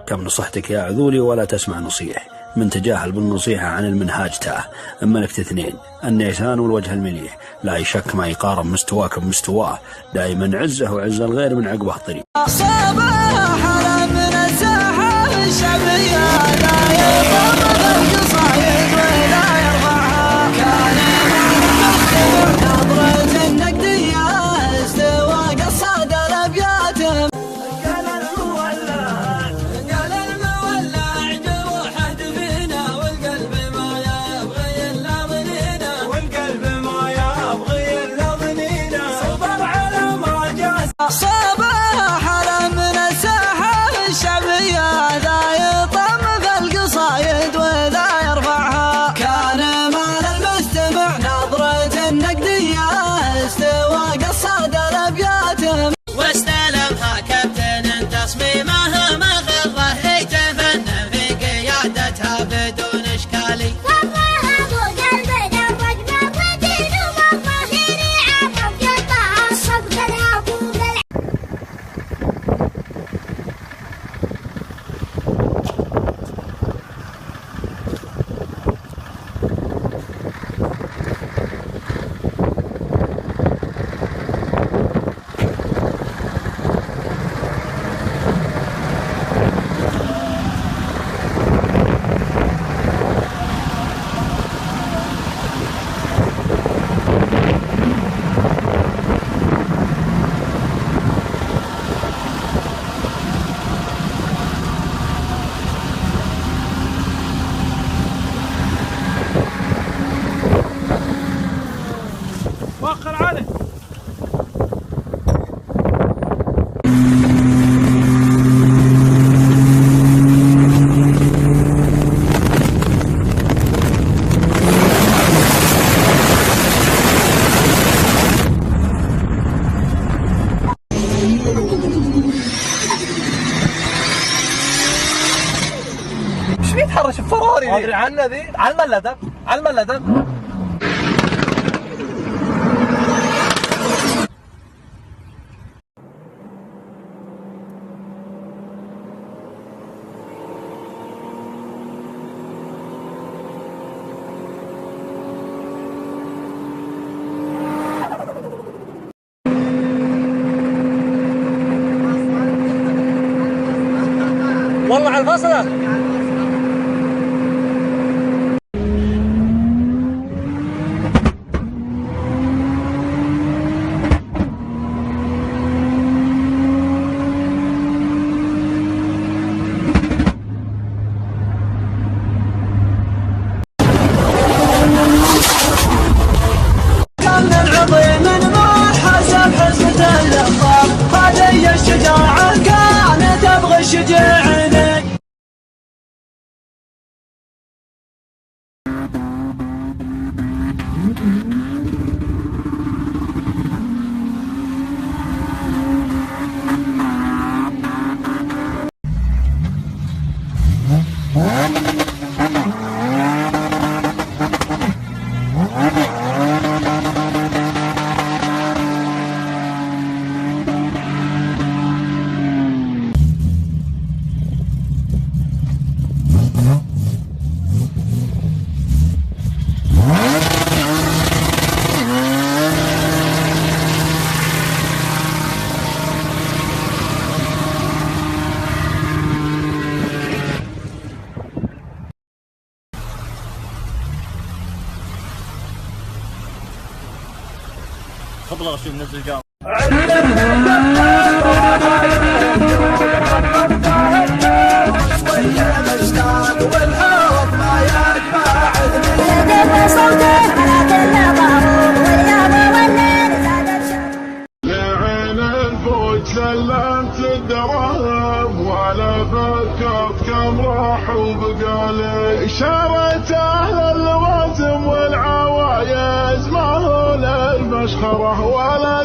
كم نصحتك يا عذولي ولا تسمع نصيح، من تجاهل بالنصيحة عن المنهاج تاه. أما لك اثنين النيسان والوجه المليح، لا يشك ما يقارن مستواك بمستواه، دائما عزه وعز الغير من عقبه طريق. صباح على من الساحة الشعبية لا يضم بالقصايد ولا يرفعها، كان نظرة النقدية استوى قصاد الأبيات. صباح على من الساحة الشعبية لا يطم في القصايد ولا يرفعها، كان مال المستمع نظرة النقدية استوى قصاد الأبيات. واستلمها كابتن تصميمها ما خضه يتفنن في قيادتها بدون إشكالي. وخر عليه. ايش بيتحرش بفراري؟ ما ادري عنه ذي، على الملدة على الملدة. والله على الفصلة. كان العظيم ما حسب حسبة الأخطار، هذه الشجاعة كانت تبغى الشجاعين. خذ لغة شوف نزل قام. لعين الفوج سلمت الدراهم ولا فكرت كم راح وبقالي، إشارة أهل اللوازم والعوايز ما هو للمشخرة ولا